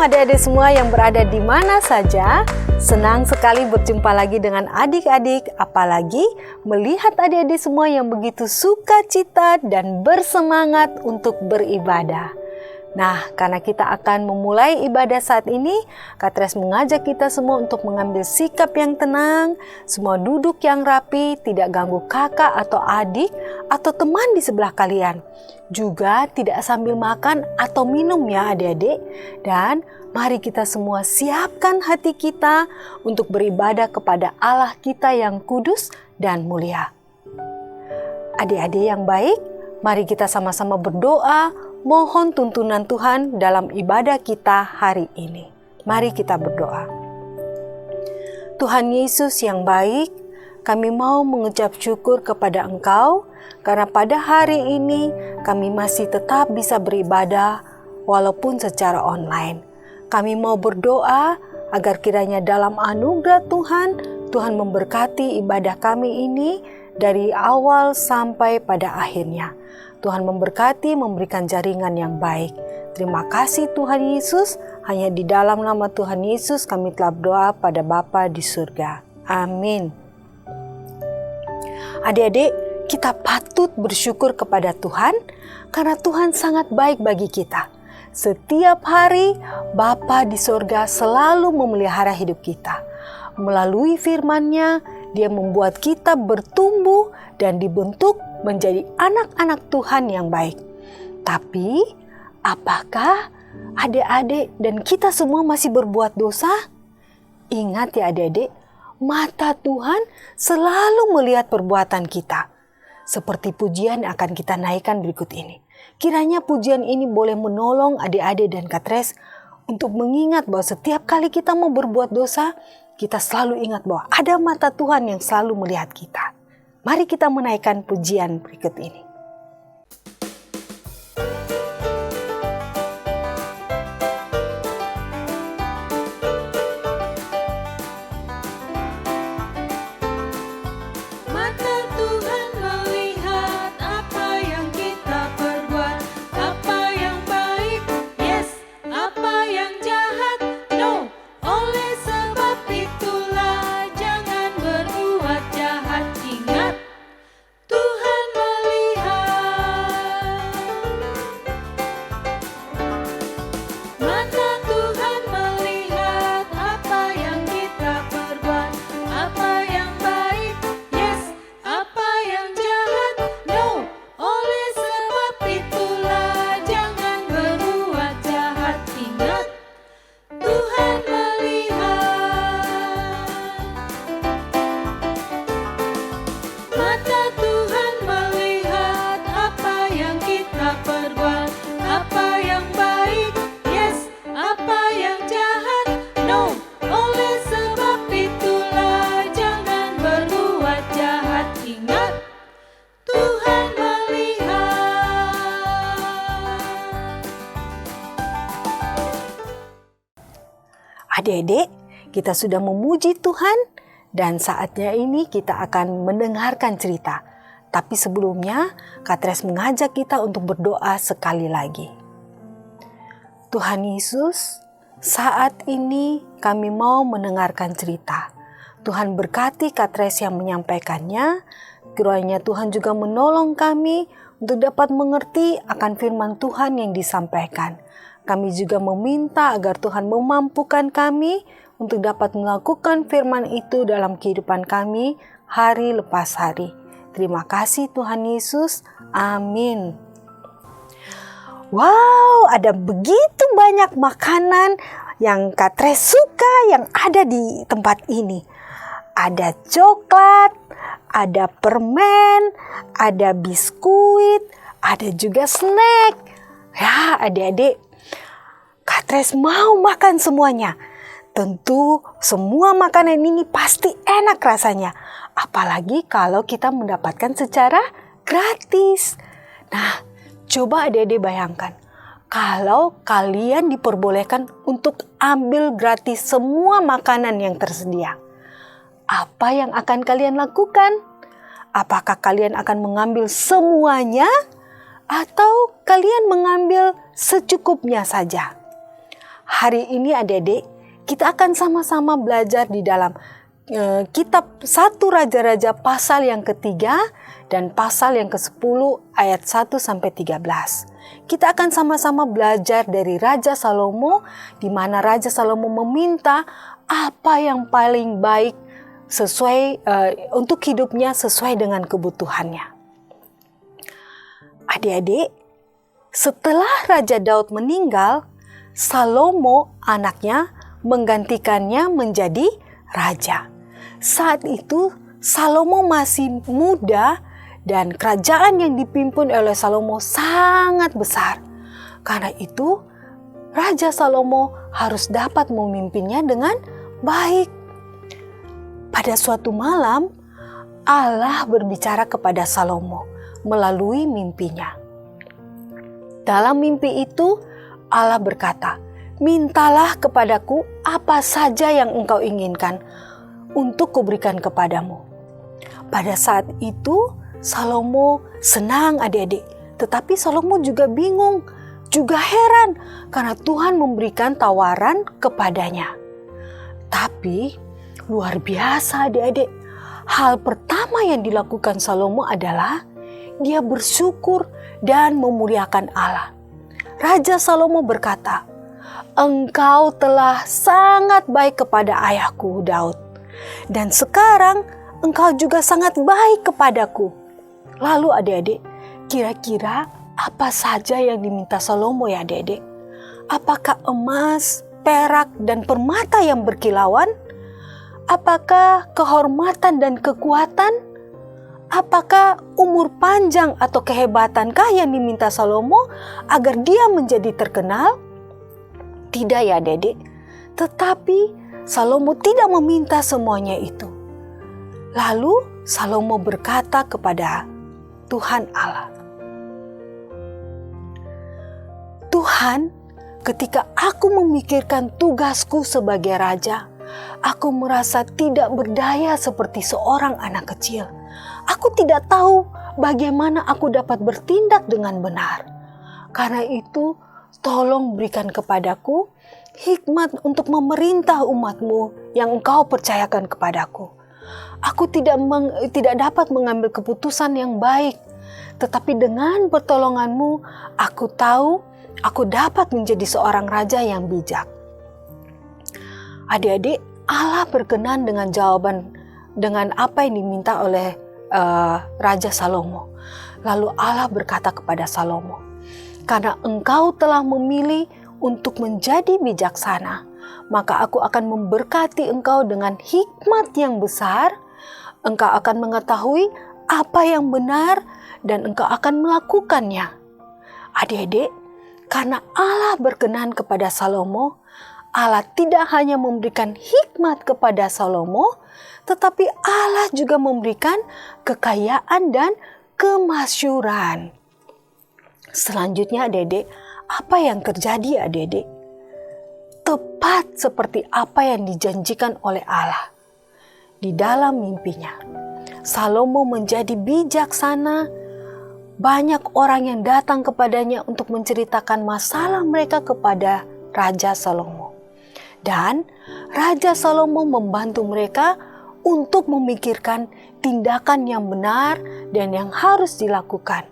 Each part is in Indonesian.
adik-adik semua yang berada di mana saja. Senang sekali berjumpa lagi dengan adik-adik, apalagi melihat adik-adik semua yang begitu sukacita dan bersemangat untuk beribadah. Nah, karena kita akan memulai ibadah saat ini, Kak Tres mengajak kita semua untuk mengambil sikap yang tenang, semua duduk yang rapi, tidak ganggu kakak atau adik atau teman di sebelah kalian. Juga tidak sambil makan atau minum ya adik-adik. Dan mari kita semua siapkan hati kita untuk beribadah kepada Allah kita yang kudus dan mulia. Adik-adik yang baik, mari kita sama-sama berdoa, mohon tuntunan Tuhan dalam ibadah kita hari ini. Mari kita berdoa. Tuhan Yesus yang baik, kami mau mengucap syukur kepada Engkau karena pada hari ini kami masih tetap bisa beribadah walaupun secara online. Kami mau berdoa agar kiranya dalam anugerah Tuhan, Tuhan memberkati ibadah kami ini dari awal sampai pada akhirnya. Tuhan memberkati, memberikan jaringan yang baik. Terima kasih Tuhan Yesus, hanya di dalam nama Tuhan Yesus kami telah berdoa pada Bapa di surga. Amin. Adik-adik, kita patut bersyukur kepada Tuhan karena Tuhan sangat baik bagi kita. Setiap hari Bapa di surga selalu memelihara hidup kita. Melalui firman-Nya, Dia membuat kita bertumbuh dan dibentuk menjadi anak-anak Tuhan yang baik. Tapi, apakah adik-adik dan kita semua masih berbuat dosa? Ingat ya adik-adik, mata Tuhan selalu melihat perbuatan kita. Seperti pujian yang akan kita naikkan berikut ini. Kiranya pujian ini boleh menolong adik-adik dan Kak Tres untuk mengingat bahwa setiap kali kita mau berbuat dosa, kita selalu ingat bahwa ada mata Tuhan yang selalu melihat kita. Mari kita menaikkan pujian berikut ini. Adik-adik, kita sudah memuji Tuhan dan saatnya ini kita akan mendengarkan cerita. Tapi sebelumnya, Kak Tres mengajak kita untuk berdoa sekali lagi. Tuhan Yesus, saat ini kami mau mendengarkan cerita. Tuhan berkati Kak Tres yang menyampaikannya. Kiranya Tuhan juga menolong kami untuk dapat mengerti akan firman Tuhan yang disampaikan. Kami juga meminta agar Tuhan memampukan kami untuk dapat melakukan firman itu dalam kehidupan kami hari lepas hari. Terima kasih Tuhan Yesus. Amin. Wow, ada begitu banyak makanan yang Kak Tres suka yang ada di tempat ini. Ada coklat, ada permen, ada biskuit, ada juga snack. Ya, adik-adik, Kak Tres mau makan semuanya. Tentu semua makanan ini pasti enak rasanya. Apalagi kalau kita mendapatkan secara gratis. Nah, coba adik-adik bayangkan. Kalau kalian diperbolehkan untuk ambil gratis semua makanan yang tersedia. Apa yang akan kalian lakukan? Apakah kalian akan mengambil semuanya? Atau kalian mengambil secukupnya saja? Hari ini adik-adik, kita akan sama-sama belajar di dalam kitab 1 Raja-Raja pasal yang ketiga dan pasal yang ke-10 ayat 1 sampai 13. Kita akan sama-sama belajar dari Raja Salomo, di mana Raja Salomo meminta apa yang paling baik sesuai untuk hidupnya sesuai dengan kebutuhannya. Adik-adik, setelah Raja Daud meninggal, Salomo anaknya menggantikannya menjadi raja. Saat itu Salomo masih muda dan kerajaan yang dipimpin oleh Salomo sangat besar. Karena itu Raja Salomo harus dapat memimpinnya dengan baik. Pada suatu malam Allah berbicara kepada Salomo melalui mimpinya. Dalam mimpi itu Allah berkata, "Mintalah kepadaku apa saja yang engkau inginkan untuk kuberikan kepadamu." Pada saat itu Salomo senang adik-adik, tetapi Salomo juga bingung, juga heran karena Tuhan memberikan tawaran kepadanya. Tapi luar biasa adik-adik, hal pertama yang dilakukan Salomo adalah dia bersyukur dan memuliakan Allah. Raja Salomo berkata, "Engkau telah sangat baik kepada ayahku Daud, dan sekarang engkau juga sangat baik kepadaku." Lalu adik-adik, kira-kira apa saja yang diminta Salomo ya adik-adik? Apakah emas, perak, dan permata yang berkilauan? Apakah kehormatan dan kekuatan? Apakah umur panjang atau kehebatankah yang diminta Salomo agar dia menjadi terkenal? Tidak ya adik-adik, tetapi Salomo tidak meminta semuanya itu. Lalu Salomo berkata kepada Tuhan Allah, "Tuhan, ketika aku memikirkan tugasku sebagai raja, aku merasa tidak berdaya seperti seorang anak kecil. Aku tidak tahu bagaimana aku dapat bertindak dengan benar. Karena itu, tolong berikan kepadaku hikmat untuk memerintah umat-Mu yang Engkau percayakan kepadaku. Aku tidak dapat mengambil keputusan yang baik, tetapi dengan pertolongan-Mu, aku tahu aku dapat menjadi seorang raja yang bijak." Adik-adik, Allah berkenan dengan jawaban dengan apa yang diminta oleh Raja Salomo. Lalu Allah berkata kepada Salomo, "Karena engkau telah memilih untuk menjadi bijaksana, maka aku akan memberkati engkau dengan hikmat yang besar. Engkau akan mengetahui apa yang benar dan engkau akan melakukannya." Adik-adik, karena Allah berkenan kepada Salomo, Allah tidak hanya memberikan hikmat kepada Salomo, tetapi Allah juga memberikan kekayaan dan kemasyhuran. Selanjutnya adik-adik, apa yang terjadi adik-adik? Tepat seperti apa yang dijanjikan oleh Allah. Di dalam mimpinya, Salomo menjadi bijaksana. Banyak orang yang datang kepadanya untuk menceritakan masalah mereka kepada Raja Salomo. Dan Raja Salomo membantu mereka untuk memikirkan tindakan yang benar dan yang harus dilakukan.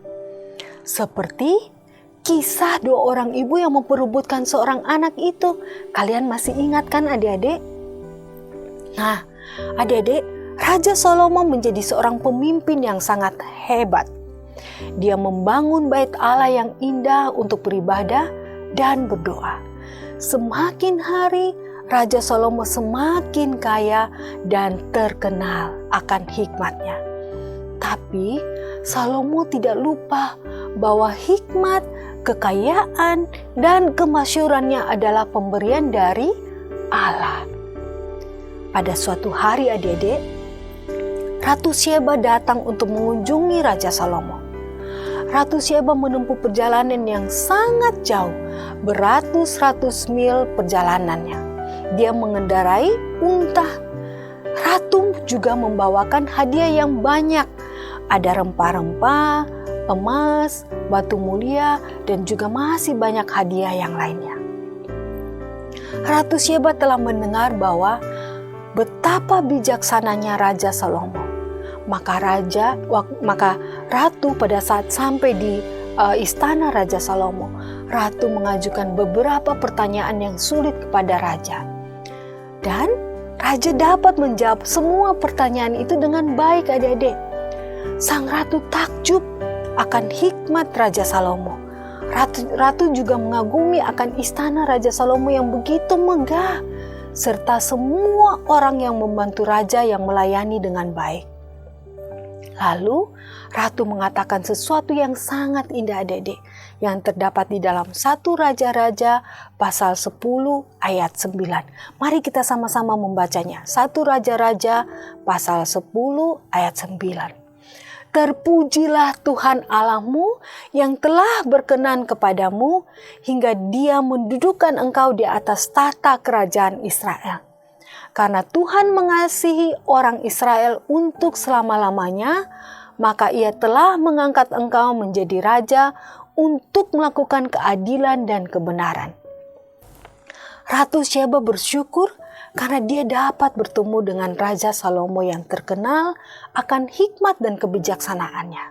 Seperti kisah 2 orang ibu yang memperebutkan seorang anak itu. Kalian masih ingat kan adik-adik? Nah, adik-adik, Raja Salomo menjadi seorang pemimpin yang sangat hebat. Dia membangun bait Allah yang indah untuk beribadah dan berdoa. Semakin hari, Raja Salomo semakin kaya dan terkenal akan hikmatnya. Tapi Salomo tidak lupa bahwa hikmat, kekayaan, dan kemasyhurannya adalah pemberian dari Allah. Pada suatu hari adik-adik, Ratu Syeba datang untuk mengunjungi Raja Salomo. Ratu Syeba menempuh perjalanan yang sangat jauh, beratus-ratus mil perjalanannya. Dia mengendarai unta. Ratu juga membawakan hadiah yang banyak. Ada rempah-rempah, emas, batu mulia, dan juga masih banyak hadiah yang lainnya. Ratu Syeba telah mendengar bahwa betapa bijaksananya Raja Salomo. Maka ratu pada saat sampai di istana Raja Salomo, ratu mengajukan beberapa pertanyaan yang sulit kepada raja. Dan raja dapat menjawab semua pertanyaan itu dengan baik, adik-adik. Sang ratu takjub akan hikmat Raja Salomo. Ratu juga mengagumi akan istana Raja Salomo yang begitu megah, serta semua orang yang membantu raja yang melayani dengan baik. Lalu ratu mengatakan sesuatu yang sangat indah, adik-adik, yang terdapat di dalam 1 Raja-Raja pasal 10 ayat 9. Mari kita sama-sama membacanya. 1 Raja-Raja pasal 10 ayat 9. Terpujilah Tuhan Allahmu yang telah berkenan kepadamu hingga Dia mendudukkan engkau di atas tahta kerajaan Israel. Karena Tuhan mengasihi orang Israel untuk selama-lamanya, maka Ia telah mengangkat engkau menjadi raja untuk melakukan keadilan dan kebenaran. Ratu Syeba bersyukur karena dia dapat bertemu dengan Raja Salomo yang terkenal akan hikmat dan kebijaksanaannya.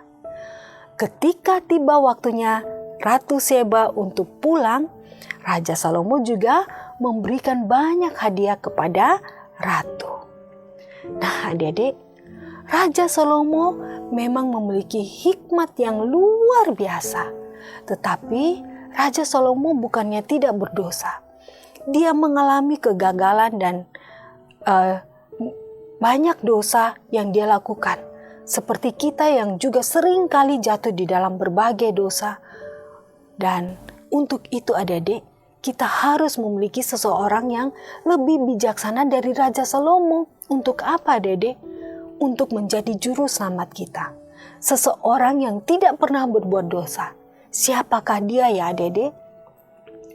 Ketika tiba waktunya Ratu Syeba untuk pulang, Raja Salomo juga memberikan banyak hadiah kepada ratu. Nah, adik-adik, Raja Salomo memang memiliki hikmat yang luar biasa. Tetapi Raja Salomo bukannya tidak berdosa. Dia mengalami kegagalan dan banyak dosa yang dia lakukan. Seperti kita yang juga sering kali jatuh di dalam berbagai dosa. Dan untuk itu, adik-adik, kita harus memiliki seseorang yang lebih bijaksana dari Raja Salomo. Untuk apa, adik-adik? Untuk menjadi juru selamat kita. Seseorang yang tidak pernah berbuat dosa. Siapakah dia ya, adik-adik?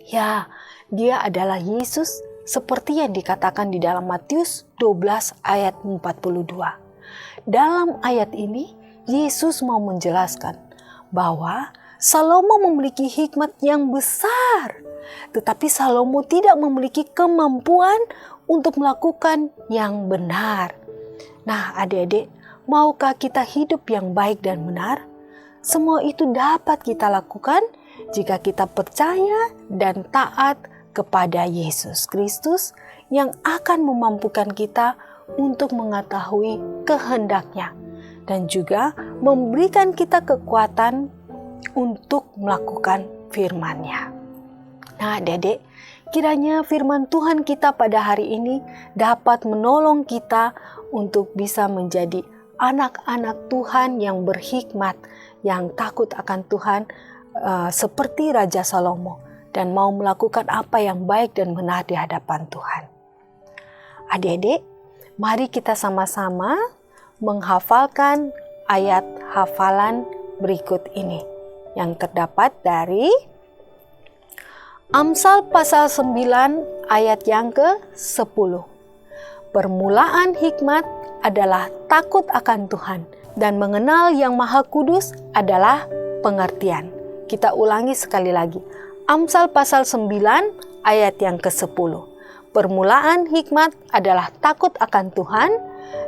Ya, dia adalah Yesus seperti yang dikatakan di dalam Matius 12 ayat 42. Dalam ayat ini, Yesus mau menjelaskan bahwa Salomo memiliki hikmat yang besar, tetapi Salomo tidak memiliki kemampuan untuk melakukan yang benar. Nah, adik-adik, maukah kita hidup yang baik dan benar? Semua itu dapat kita lakukan jika kita percaya dan taat kepada Yesus Kristus yang akan memampukan kita untuk mengetahui kehendak-Nya dan juga memberikan kita kekuatan untuk melakukan firman-Nya. Nah, adik-adik, kiranya firman Tuhan kita pada hari ini dapat menolong kita untuk bisa menjadi anak-anak Tuhan yang berhikmat, yang takut akan Tuhan seperti Raja Salomo dan mau melakukan apa yang baik dan benar di hadapan Tuhan. Adik-adik, mari kita sama-sama menghafalkan ayat hafalan berikut ini yang terdapat dari Amsal pasal 9 ayat yang ke-10. Permulaan hikmat adalah takut akan Tuhan dan mengenal Yang Maha Kudus adalah pengertian. Kita ulangi sekali lagi. Amsal pasal 9 ayat yang ke-10. Permulaan hikmat adalah takut akan Tuhan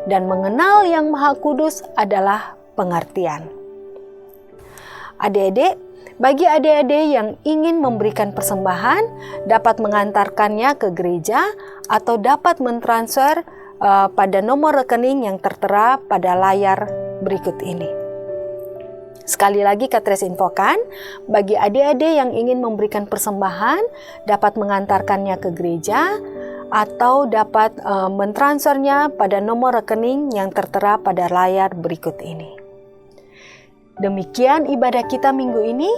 dan mengenal Yang Maha Kudus adalah pengertian. Adik-adik, bagi adik-adik yang ingin memberikan persembahan, dapat mengantarkannya ke gereja atau dapat mentransfer pada nomor rekening yang tertera pada layar berikut ini. Sekali lagi Katres infokan, bagi adik-adik yang ingin memberikan persembahan, dapat mengantarkannya ke gereja atau dapat mentransfernya pada nomor rekening yang tertera pada layar berikut ini. Demikian ibadah kita minggu ini,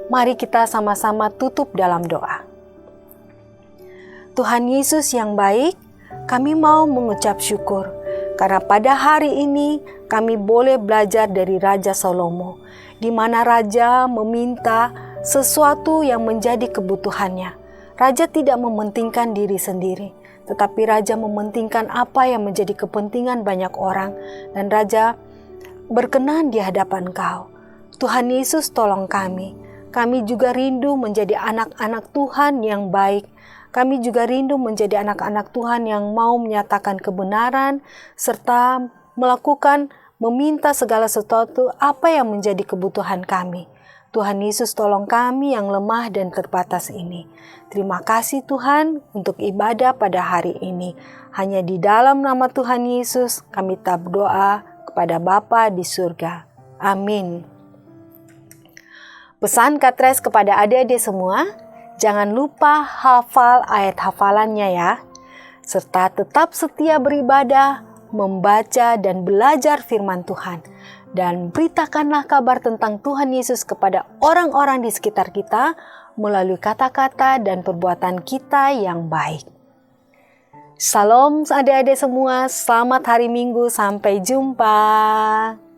mari kita sama-sama tutup dalam doa. Tuhan Yesus yang baik, kami mau mengucap syukur karena pada hari ini kami boleh belajar dari Raja Salomo, di mana Raja meminta sesuatu yang menjadi kebutuhannya. Raja tidak mementingkan diri sendiri, tetapi Raja mementingkan apa yang menjadi kepentingan banyak orang, dan Raja berkenan di hadapan Kau. Tuhan Yesus, tolong kami. Kami juga rindu menjadi anak-anak Tuhan yang baik, Kami juga rindu menjadi anak-anak Tuhan yang mau menyatakan kebenaran serta meminta segala sesuatu apa yang menjadi kebutuhan kami. Tuhan Yesus, tolong kami yang lemah dan terbatas ini. Terima kasih Tuhan untuk ibadah pada hari ini. Hanya di dalam nama Tuhan Yesus kami berdoa kepada Bapa di surga. Amin. Pesan Katres kepada adik-adik semua, jangan lupa hafal ayat hafalannya ya. Serta tetap setia beribadah, membaca dan belajar firman Tuhan. Dan beritakanlah kabar tentang Tuhan Yesus kepada orang-orang di sekitar kita melalui kata-kata dan perbuatan kita yang baik. Shalom adik-adik semua, selamat hari Minggu, sampai jumpa.